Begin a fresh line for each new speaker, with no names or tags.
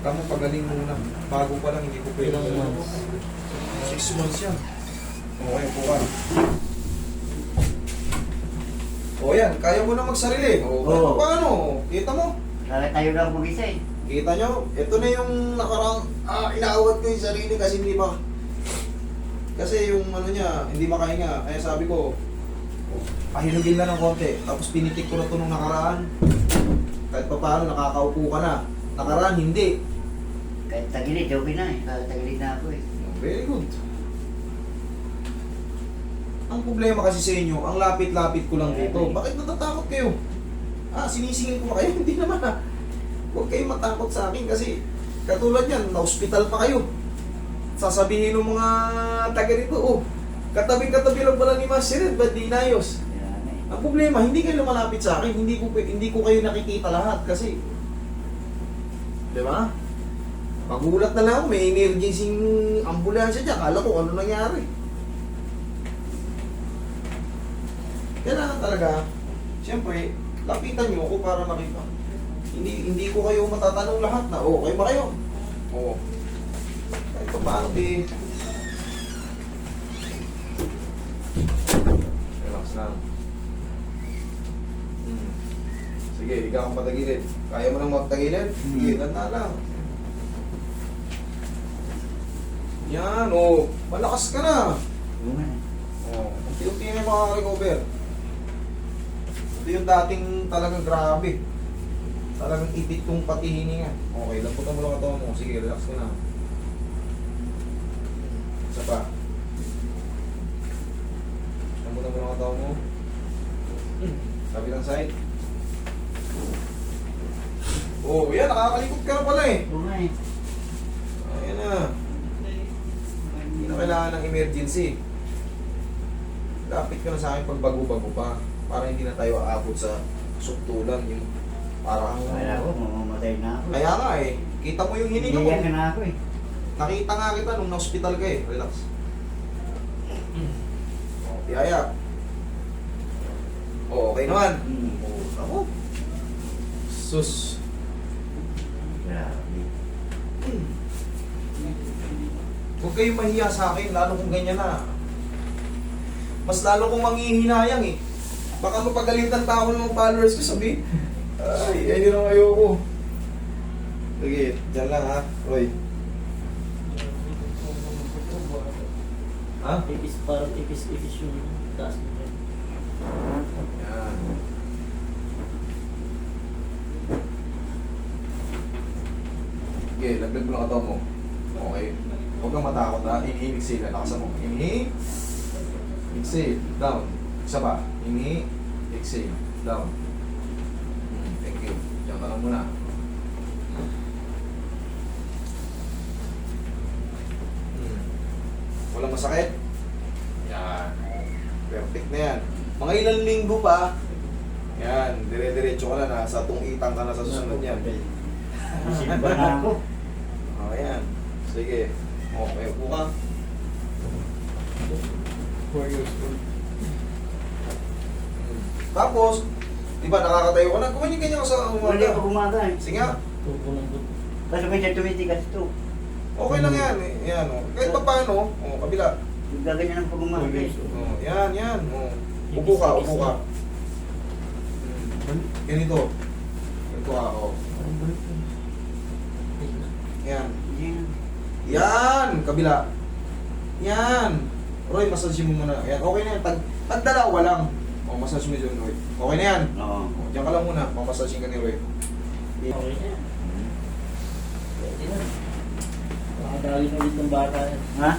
Tama, pagaling muna. Bago pa lang, hindi ko pwede.
Ilang months?
6 months yan. Okay, po ka. O yan, kaya mo na magsarili. O,
Oo.
paano? Kita mo?
Tayo lang mag-isa eh.
Kita nyo? Ito na yung nakarang, inaawat ko yung sarili kasi hindi ba, kasi yung ano niya, hindi makahinga. Kaya sabi ko, pahilugin na ng konti. Tapos pinitik ko na ito nung nakaraan. Kahit pa paano, nakakaupo ka na. Nakaraan, hindi.
Kahit tagilid, okay na eh. Tagilid na ako eh.
Very good. Ang problema kasi sa inyo, ang lapit-lapit ko lang dito. Bakit natatakot kayo? Sinisingil ko ba kayo? Hindi naman ah. Huwag kayong matakot sa akin kasi katulad yan, na-hospital pa kayo. Sasabihin ng mga taga rito, katabi-katabi lang pala ni Master Red, ba't di inayos?
Yan eh.
Ang problema, hindi kayo lumalapit sa akin, hindi ko kayo nakikita lahat kasi, di ba? Magulat na lang ako, may emergency ambulansya dyan, kala ko ano nangyari. Kailangan talaga, siyempre, lapitan nyo ako para makita. Hindi ko kayo matatanong lahat na, okay ba kayo? Oo. Kahit pa paano, relax lang. Sige, ikaw ang patagilid. Kaya mo nang magtagilid? Sige, ganda lang. Yan, malakas ka na.
Yung nga eh.
Unti-unti na yung makaka-recover. Ito yung dating talagang grabe. Talagang ipit kong pati hininga. Okay, lamputan mo lang katawan mo. Sige, relax ka na. Isa pa. Lamputan mo lang katawan mo. Sabi ng side. Yan, nakakalikot ka na pala eh.
Yung nga eh.
Ayan na. Hindi na kailangan ng emergency. Lapit ka na sa akin pag bago-bago pa. Para hindi na tayo aabot sa suktulan. Yung parang...
Kaya ako, mamamatay na ako.
Kaya nga eh. Kita mo yung hininga mo.
Iiyak na ako eh.
Nakita nga kita nung na-hospital ka eh. Relax. Tiyaya. Okay naman. Ako. Sus.
Grabe.
Huwag kayong mahiya sa akin, lalo kung ganyan na. Mas lalo kong manghihinayang eh. Baka mapagalitan pa ako ng mga followers ko, sabi. Ay, hindi na ayoko. Sige, dyan lang ha. Roy. Ha?
Parang ipis yung taas mo.
Yan. Okay, lagdag mo lang katawan mo. Okay. Huwag kang matakot ha. Inhale, exhale. Lakasan mo. Inhale. Exhale. Down. Isa pa. Inhale. Exhale. Down. Thank you. Diyan ka lang muna. Walang masakit? Yan. Perfect na yan. Mga ilang linggo pa, yan, dire-diretso ka na, nasa tungitang ka na sa susunod yan.
Isimba na ako.
Yan. Sige. Okay, upo ka.
4 years old.
Tapos, di ba nakakatayo ka na? Ganyan ka sa
Hindi ako
umaga.
gumaga eh.
Sige nga.
Tubo ng dugo.
Kasi may siya tumitigas ito.
Okay lang yan. Yan, Kahit pa paano, kabila.
Gaganyan ang pag-umaga eh.
Yan. Upo ka. Ganito. Ganito ako. Yan. Yan! Kabila. Yan! Roy, massage mo muna. Yan, okay na yan. Pag dalawa lang. Massage mo dyan, Roy. Okay na yan.
Oo.
Diyan ka lang muna. Mamassage ka ni Roy.
Okay na. Pwede na. Makadali na ulit ng bata yan.
Ha?